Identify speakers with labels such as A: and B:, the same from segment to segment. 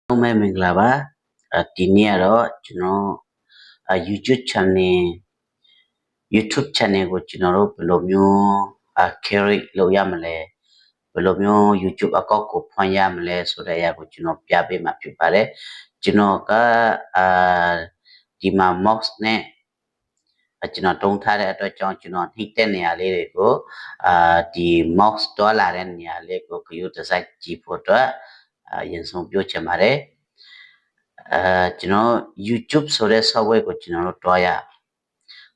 A: မဲမင်္ဂလာပါဒီနေ့ကတော့ကျွန်တော်YouTube channel ကိုကျွန်တော်တို့ဘယ်လိုမျိုးcarry လုပ်ရမလဲဘယ်လိုမျိုး YouTube account ကိုဖွင့်ရမလဲဆိုတဲ့အရာကိုကျွန်တော်ပြပေးမှာဖြစ်ပါတယ်ကျွန်တော်ကဒီမှာ mouse နဲ့ကျွန်တော်တုံးထားတဲ့အတွက်ကြောင့်ကျွန်တော်နှိမ့်တဲ့နေရာလေးတွေကိုဒီ mouse တွားလာတဲ့နေရာလေးကိုခရုတစ်စိုက်ကြည့်ဖို့အတွက်ရင်ဆုံးပြောချင်ပါတယ်ကျွန်တော် YouTube ဆိုတဲ့ software ကိုကျွန်တော်တို့တွားရ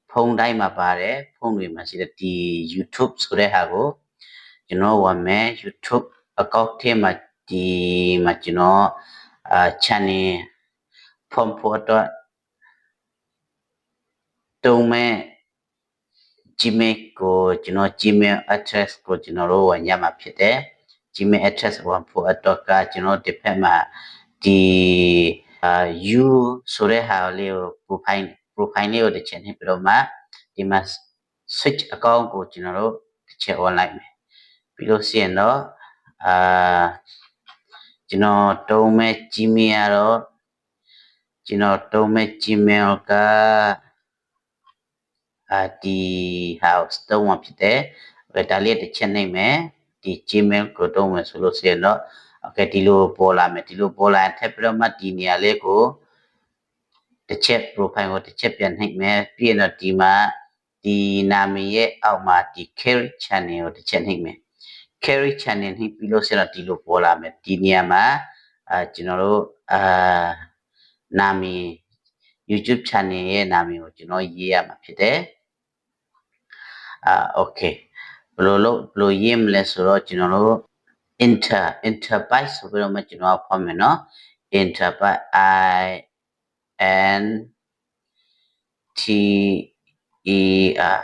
A: ဖုန်းတိုင်းမှာပါတယ်ဖုန်းတွေမှာရှိတဲ့ဒီ YouTube ဆိုတဲ့ဟာကိုကျွန်တော်ဝယ်မယ် YouTube account ထဲမှာဒီမှာကျွန်တော်channel ဖုန်းဖို့အတွက်တုံးမဲ့ Gmail ကိုကျွန်တော် Gmail address ကိုကျွန်တော်တို့ဝယ်ရမှာဖြစ်တယ် Gmail address ဝယ်ဖို့အတွက်ကကျွန်တော်ဒီဖက်မှာဒီyou ဆိုတဲ့ဟာလေးကို profile လေးကိုတစ်ချက်နှိပ်ပြီးတော့မှဒီမှာ switch account ကိုကျွန်တော်တို့တစ်ချက် online မယ်ပြီးလို့ရှိရင်တော့ကျွန်တော်တုံးမဲ့ Gmail ကတော့ကျွန်တော်တုံးမဲ့ Gmail ကဒီ house တုံးမှာဖြစ်တယ်ဒါလေးတစ်ချက်နှိပ်မယ်ဒီ Gmail ကိုတုံးမယ်ဆိုလို့ရှိရင်တော့okay ဒီလိုပေါ်လာမယ်ဒီလိုပေါ်လာထပ်ပြီးတော့မှဒီနေရာလေးကိုတစ်ချက် profile ကိုတစ်ချက်ပြန်နှိပ်မယ်ပြီးတော့ဒီမှာဒီနာမည်ရဲ့အောက်မှာဒီ carry channel ကိုတစ်ချက်နှိပ်မယ် carry channel နှိပ်ပြီးလို့ဆိုတော့ဒီလိုပေါ်လာမယ်ဒီနေရာမှာကျွန်တော်တို့နာမည် YouTube channel ရဲ့နာမည်ကိုကျွန်တော်ရေးရမှာဖြစ်တယ်okay ဘယ်လိုရေးမလဲဆိုတော့ကျွန်တော်တို့Enterprise ဆိုပြီးတော့မှကျွန်တော်ဖော်မယ်နော် Enterprise I N T E R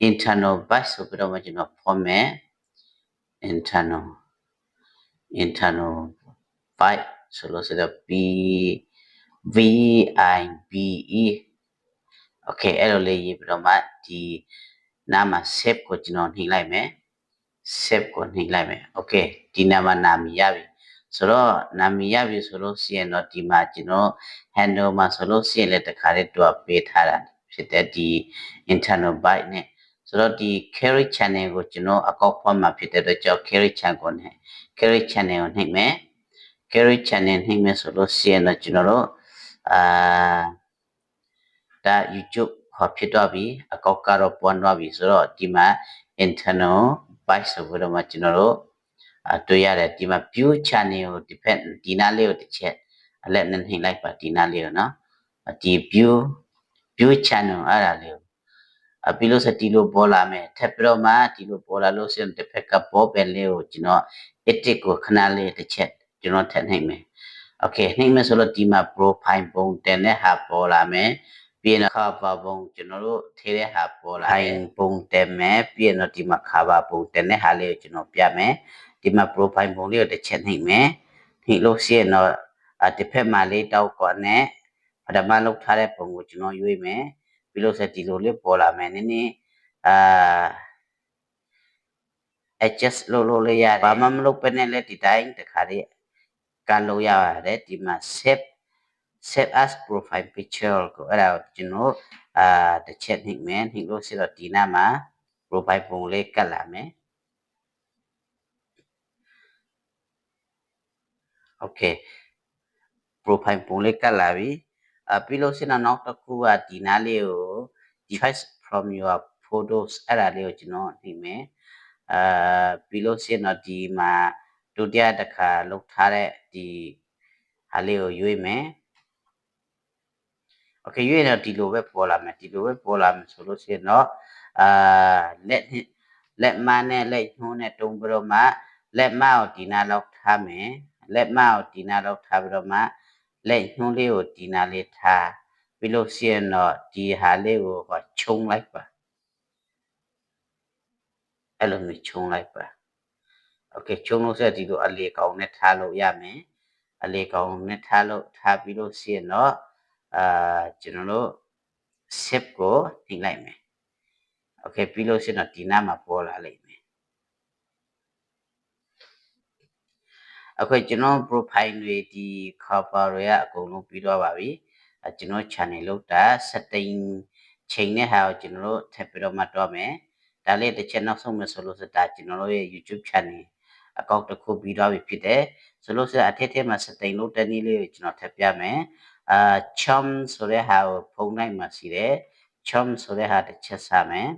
A: internal byte ဆိုပြီးတော့မှကျွန်တော်ဖော်မယ် internal byte ဆိုလို့ဆိုတော့ B V I B E okay အဲ့လိုလေးရေးပြီးတော့မှဒီနားမှာ save ကိုကျွန်တော်နှိပ်လိုက်မယ် save ကိုနှိပ်လိုက်မယ် okay ဒီနာမည်ရပြီဆိုတော့နာမည်ရပြီဆိုလို့ရှိရင်တော့ဒီမှာကျွန်တော် handle မှာဆိုလို့ရှိရင်လည်းတခါတည်းတူပေးထားတာဖြစ်တဲ့ဒီ internal byte နဲ့ဆိုတော့ဒီ carry channel ကိုကျွန်တော်အကောက်ဖွင့်မှာဖြစ်တဲ့အတွက်ကြောင့် carry channel ကိုနှိပ်မယ် carry channel နှိပ်မယ်ဆိုလို့ရှိရင်တော့ကျွန်တော်တို့ဒါ YouTube ဟောဖြစ်တော့ပြီအကောက်ကတော့ပွန်းတော့ပြီဆိုတော့ဒီမှာ internal byte ဆိုပြီးတော့မှကျွန်တော်တို့တွေ့ရတယ်ဒီမှာ view channel ကိုဒီနားလေးကိုတစ်ချက်အလက်နဲ့နှိပ်လိုက်ပါဒီနားလေးကိုနော်ဒီ view channel အဲ့ဒါလေးကိုပြီးလို့စတီလိုပေါ်လာမယ်ထပ်ပြီးတော့မှဒီလိုပေါ်လာလို့ဆိုရင်တစ်ဖက်ကပေါ်ပယ်လေးကိုကျွန်တော် edit ကိုခဏလေးတစ်ချက်ကျွန်တော်ထပ်နှိပ်မယ် okay နှိပ်မယ်ဆိုတော့ဒီမှာ profile ပုံတင်တဲ့ဟာပေါ်လာမယ်ပြီးရင် cover ပုံကျွန်တော်တို့ထည့်တဲ့ဟာပေါ်လာတယ်ပုံတင်မယ်ပြီးရင်တော့ဒီမှာ cover ပုံတင်တဲ့ဟာလေးကိုကျွန်တော်ပြမယ်ဒီမှာ profile ပုံလေးကိုတစ်ချက်နှိပ်မယ်နှိပ်လို့ရှိရင်တော့တစ်ဖက်မှာလေးတောက်ကွာနဲ့ပထမလောက်ထားတဲ့ပုံကိုကျွန်တော်ရွေးမယ်ပြီးလို့ဆိုဒီလိုလေးပေါ်လာမယ်နည်းနည်းadjust လုပ်လို့ရရတယ်ဘာမှမလုပ်ဘဲနဲ့လည်းဒီတိုင်းတခါတည်းကလုပ်ရရတယ်ဒီမှာ save as profile picture ကိုအဲ့ဒါကိုကျွန်တော်တစ်ချက်နှိပ်မယ်နှိပ်လို့ဆိုတော့ဒီနားမှာ profile ပုံလေးကတ်လာမယ် okay profile ပုံလေးကတ်လာပြီပြီးလို့ရှိရင်နောက်တစ်ခုကဒီနားလေးကို device from your photos အဲ့ဒါလေးကိုကျွန်တော်နှိပ်မယ်ပြီးလို့ရှိရင်တော့ဒီမှာဒုတိယတစ်ခါလုပ်ထားတဲ့ဒီဟာလေးကိုရွေးမယ် okay ရွေးတော့ဒီလိုပဲပေါ်လာမယ်ဆိုလို့ရှိရင်တော့လက်မနဲ့လက်ညှိုးနဲ့တုံးပြီးတော့မှလက်မကိုဒီနားလောက်ထားမယ်လက်မကိုဒီနားလောက်ထားပြီးတော့မှလက်ညှိုးလေးကိုဒီနားလေးထားပြီးလို့ရှိရင်တော့ဒီဟာလေးကိုခြုံလိုက်ပါအဲ့လိုမျိုးခြုံလိုက်ပါ okay ခြုံလို့ဆိုဒီလိုအလေကောင်နဲ့ထားလို့ရမယ်အလေကောင်နဲ့ထားပြီးလို့ရှိရင်တော့ကျွန်တော်တို့ save ကိုနှိပ်လိုက်မယ် okay ပြီးလို့ရှိရင်တော့ဒီနားမှာပေါ်လာလိမ့်မယ် အခုကျွန်တော် profile တွေဒီ cover တွေကအကုန်လုံးပြီးတော့ပါပြီကျွန်တော် channel လောက်တာ setting ချိန်နဲ့ဟာကိုကျွန်တော်တို့ထပ်ပြီးတော့မှတော့မယ်ဒါလေးတစ်ချက်နောက်ဆုံးမဆိုလို့ဆိုတာကျွန်တော်တို့ရဲ့ YouTube channel အကောင့်တစ်ခုပြီးတော့ပြီဖြစ်တယ်ဆိုလို့ဆိုအထက်ထဲမှာ setting လုပ်တဲ့နည်းလေးကိုကျွန်တော်ထပ်ပြမယ်chum ဆိုတဲ့ဟာကိုဖုန်းလိုက်မှာရှိတယ် chum ဆိုတဲ့ဟာတစ်ချက်စမယ်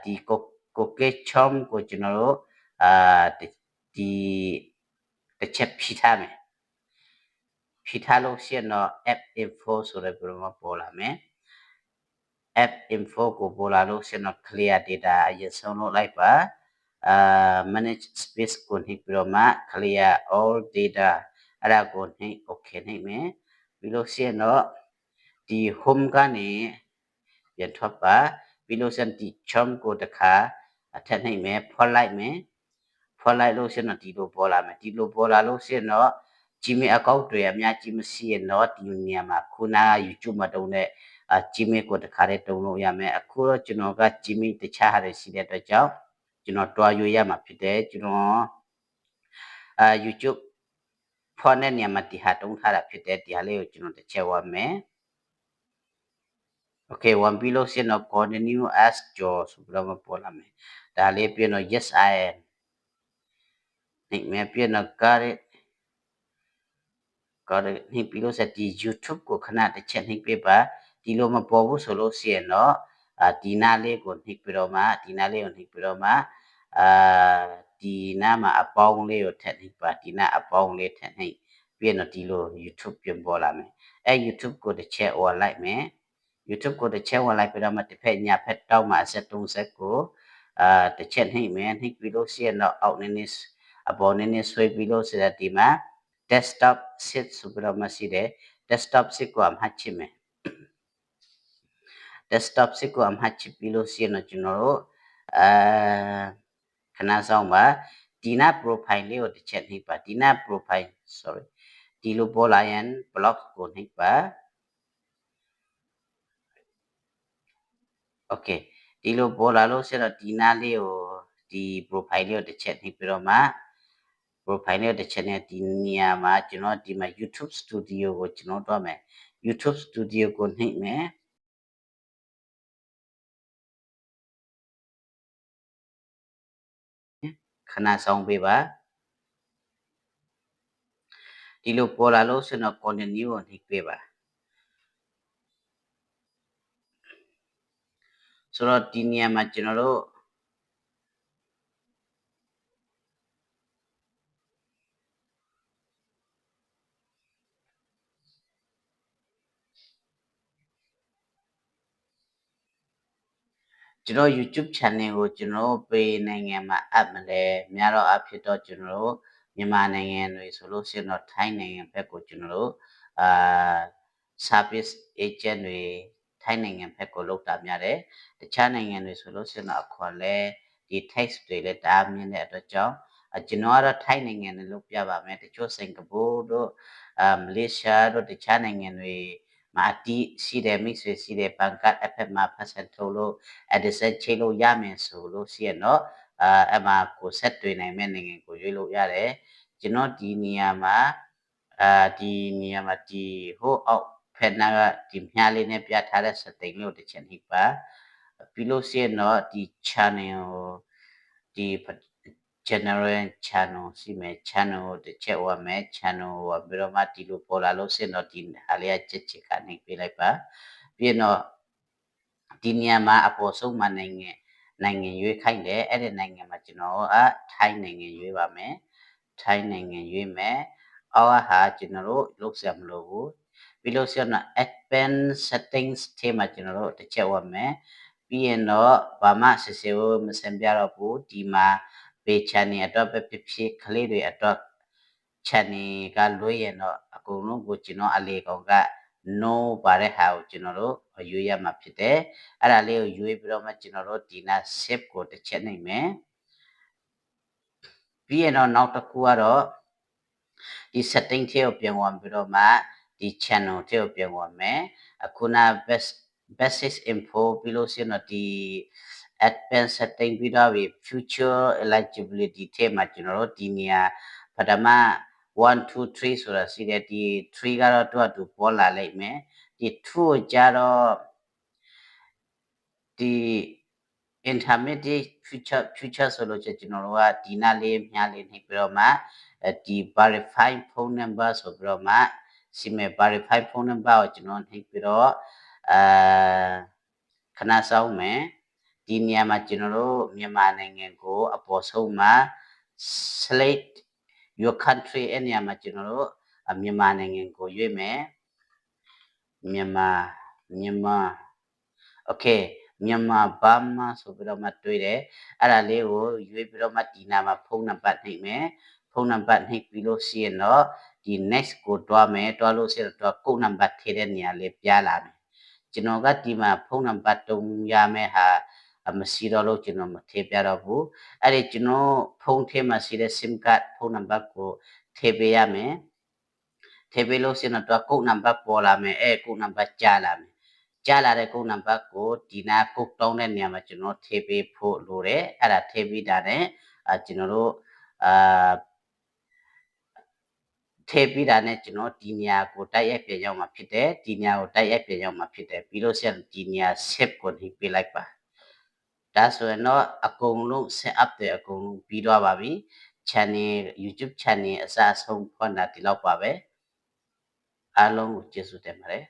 A: ဒီကိုကေ chum ကိုကျွန်တော်တို့ဒီတစ်ချက်ဖြည့်ထားမယ်ဖြည့်ထားလို့ရှိရင်တော့ app info ဆိုတဲ့ program ပေါ်လာမယ် app info ကိုပေါ်လာလို့ရှိရင်တော့ clear data အရင်ဆုံးလုပ်လိုက်ပါmanage space ကိုနှိပ်ပြီးတော့မှ clear all data အဲ့ဒါကိုနှိပ် okay နှိပ်မယ်ပြီးလို့ရှိရင်တော့ဒီ home ကနေပြန်ထွက်ပါပြီးလို့ရှိရင်ဒီ chum ကိုတစ်ခါအထက်နှိပ်မယ်ဖွက်လိုက်မယ်ဖွက်လိုက်လို့ရှိရင်တော့ဒီလိုပေါ်လာမယ်ဒီလိုပေါ်လာလို့ရှိရင်တော့ Gmail account တွေအများကြီးမရှိရင်တော့ဒီနေရာမှာခုနက YouTube မှာတုံးတဲ့Gmail ကိုတစ်ခါတည်းတုံးလို့ရမယ်အခုတော့ကျွန်တော်က Gmail တခြားဟာတွေရှိတဲ့အတွက်ကြောင့်ကျွန်တော်တွားရွေးရမှာဖြစ်တယ်ကျွန်တော်YouTube ဖော်တဲ့နေရာမှာဒီဟာတုံးထားတာဖြစ်တယ်ဒီဟာလေးကိုကျွန်တော်တစ်ချက်ဝတ်မယ် Okay 1 ပြီးလို့ရှိရင်တော့ continue as Joe ဆိုပြီးတော့ပေါ်လာမယ်ဒါလေးပြီးတော့ yes I am ဒီမဲ့ပြီးတော့ got it နှိပ်ပြီးလို့ဆက်ဒီ YouTube ကိုခဏတစ်ချက်နှိပ်ပေးပါဒီလိုမပေါ်ဘူးဆိုလို့ရှိရင်တော့ဒီနားလေးကိုနှိပ်ပြီးတော့မှဒီနားလေးကိုနှိပ်ပြီးတော့မှဒီနားမှာအပေါင်းလေးကိုထည့်နှိပ်ပါဒီနားအပေါင်းလေးထည့်နှိပ်ပြီးတော့ဒီလို YouTube ပြန်ပေါ်လာမယ်အဲ YouTube ကိုတစ်ချက်ဝါလိုက်မယ် YouTube ကိုတစ်ချက်ဝင်လိုက်ပြီးတော့မှတစ်ဖက်ညာဖက်တောက်မှာအဆက်30ကိုတစ်ချက်နှိပ်မယ်နှိပ်ပြီးလို့ရှိရင်တော့အောက်နည်းနည်းအပေါ်နည်းနည်းဆွဲပြီးလို့ဆိုတဲ့ဒီမှာ desktop sit ဆိုပြီးတော့မှရှိတယ် desktop sit ကိုအမှတ်ချစ်မယ် desktop sit ကိုအမှတ်ချစ်ပြီးလို့ရှိရင်တော့ကျွန်တော်တို့ခဏဆောင်ပါဒီနာ profile လေးကိုတစ်ချက်နှိပ်ပါဒီနာ profile sorry ဒီလိုပေါ်လာရင် block ကိုနှိပ်ပါ Okay ဒီလိုပေါ်လာလို့ဆိုတော့ဒီနားလေးကိုဒီ profile လေးကိုတစ်ချက်နှိပ်ပြီးတော့မှ profile လေးကိုတစ်ချက်နဲ့ဒီနေရာမှာကျွန်တော်ဒီမှာ YouTube Studio ကိုကျွန်တော်တွားမယ် YouTube Studio ကိုနှိပ်မယ်ခဏဆောင်ပေးပါဒီလိုပေါ်လာလို့ဆိုတော့ continue ကိုနှိပ်ပေးပါဆိုတော့ဒီနေရာမှာကျွန်တော်တို့YouTube channel ကိုကျွန်တော်ပေးနိုင်ငံမှာအပ်မလဲများတော့အဖြစ်တော့ကျွန်တော်တို့မြန်မာနိုင်ငံတွေဆိုလို့ရှိရင်တော့ထိုင်းနိုင်ငံဘက်ကိုကျွန်တော်တို့service agent တွေထိုင်းနိုင်ငံဘက်ကိုလောက်တာများတယ်တခြားနိုင်ငံတွေဆိုလို့ရှိရင်တော့အခွန်လဲဒီ tax တွေလည်းတအားမြင့်တဲ့အတွက်ကြောင့်ကျွန်တော်ကတော့ထိုင်းနိုင်ငံနဲ့လုပ်ပြပါမယ်တချို့စင်ကာပူတို့မလေးရှားတို့တခြားနိုင်ငံတွေမှာအတီးရှိတယ်မိတ်ဆွေရှိတယ်ဘန်ကတ်အဖက်မှာဖတ်ဆက်ထုတ်လို့edit ချိန်လို့ရမယ်ဆိုလို့ရှိရင်တော့အမှကိုဆက်တွေ့နိုင်မဲ့နိုင်ငံကိုရွေးလို့ရတယ်ကျွန်တော်ဒီနေရာမှာဒီနေရာမှာဒီဟိုအောက်ဖက်နာကဒီမြားလေးနဲ့ပြထားတဲ့ setting လေးကိုတစ်ချက်နှိပ်ပါပြီးလို့ရှိရင်တော့ဒီ channel ဒီ general channel ရှိမယ် channel ကိုတစ်ချက်ဝတ်မယ် channel ကိုပြီးတော့မှဒီလိုပေါ်လာလို့ရှိရင်တော့ဒီဟာလေးကချက်ချနှိပ်ပေးလိုက်ပါပြီးတော့ဒီနေရာမှာအပေါ်ဆုံးမှာနိုင်ငံရွေးခိုင်းတယ်အဲ့ဒီနိုင်ငံမှာကျွန်တော်ထိုင်းနိုင်ငံရွေးပါမယ်ထိုင်းနိုင်ငံရွေးမယ်အောက်ဟာကျွန်တော်တို့လုပ်စရာမလိုဘူးပြီးလို့ရှိရင်တော့ advanced settings ထဲမှာကျွန်တော်တို့တစ်ချက်ဝတ်မယ်ပြီးရင်တော့ဘာမှစစ်စစ်မစင်ပြတော့ဘူးဒီမှာ page channel အတွက်ပဲဖြစ်ဖြစ်ကလေးတွေအတွက် channel ကလွှဲရင်တော့အကုန်လုံးကိုကျွန်တော်အလေကောင်က no ပါတဲ့ဟာကိုကျွန်တော်တို့ရွေးရမှာဖြစ်တယ်အဲ့ဒါလေးကိုရွေးပြီးတော့မှကျွန်တော်တို့ဒီနာ save ကိုတစ်ချက်နှိပ်မယ်ပြီးရင်တော့နောက်တစ်ခုကတော့ဒီ setting ထဲကိုပြန်ဝင်ပြီးတော့မှဒီ channel ထဲကိုပြန်ဝင်မယ်အခုန basic info ပြီးလို့ရှိရင်တော့ဒီ advanced setting ပြီးတော့ future eligibility ထဲမှာကျွန်တော်တို့ဒီနေရာဘ ထမ1 2 3ဆိုတာရှိတယ်ဒီ3ကတော့သူ့ပေါ်လာလိမ့်မယ်ဒီ2ကိုကြတော့ဒီ intermediate future ဆိုလို့ကျွန်တော်တို့ကဒီနာလေးမြားလေးနှိပ်ပြီးတော့မှဒီ verify phone number ဆိုပြီးတော့မှစီမဲ့ verify phone number ကိုကျွန်တော်နှိပ်ပြီးတော့ခဏစောင့်မယ်ဒီနေရာမှာကျွန်တော်တို့မြန်မာနိုင်ငံကိုအပေါ်ဆုံးမှာ select your country အဲ့နေရာမှာကျွန်တော်တို့မြန်မာနိုင်ငံကိုရွေးမယ်မြန်မာ okay မြန်မာဘာမှဆိုပြီးတော့မှတွေ့တယ်အဲ့ဒါလေးကိုရွေးပြီးတော့မှဒီနာမှာဖုန်းနံပါတ်နှိပ်မယ်ဖုန်းနံပါတ်နှိပ်ပြီးလို့ရှိရင်တော့ဒီ next ကိုတွားမယ်တွားလို့ရှိရင်တော့ကိုနံပါတ်ထည့်တဲ့နေရာလေးပြလာမယ်ကျွန်တော်ကဒီမှာဖုန်းနံပါတ်တုံးရမယ်ဟာမရှိတော့လို့ကျွန်တော်မထည့်ပြတော့ဘူးအဲ့ဒီကျွန်တော်ဖုန်းထဲမှာရှိတဲ့ SIM card ဖုန်းနံပါတ်ကိုထည့်ပေးရမယ်ထည့်ပေးလို့ရှိရင်တော့ကိုနံပါတ်ပေါ်လာမယ်အဲ့ကိုနံပါတ်ကြားလာမယ်ကြားလာတဲ့ကိုနံပါတ်ကိုဒီနာကုတ်တောင်းတဲ့နေရာမှာကျွန်တော်ထည့်ပေးဖို့လိုတယ်အဲ့ဒါထည့်ပြီးတာနဲ့ကျွန်တော်တို့ထည့်ပြီးတာနဲ့ကျွန်တော်ဒီနေရာကိုတိုက်ရိုက်ပြန်ရောက်မှာဖြစ်တယ်ဒီနေရာကိုတိုက်ရိုက်ပြန်ရောက်မှာဖြစ်တယ်ပြီးလို့ရှိရင်ဒီနေရာ save ကိုနှိပ်ပေးလိုက်ပါဒါဆိုရင်တော့အကုန်လုံး set up တွေအကုန်လုံးပြီးသွားပါပြီ channel YouTube channel အစအဆုံးဖွင့်တာဒီလောက်ပါပဲအားလုံးကိုကျေးဇူးတင်ပါတယ်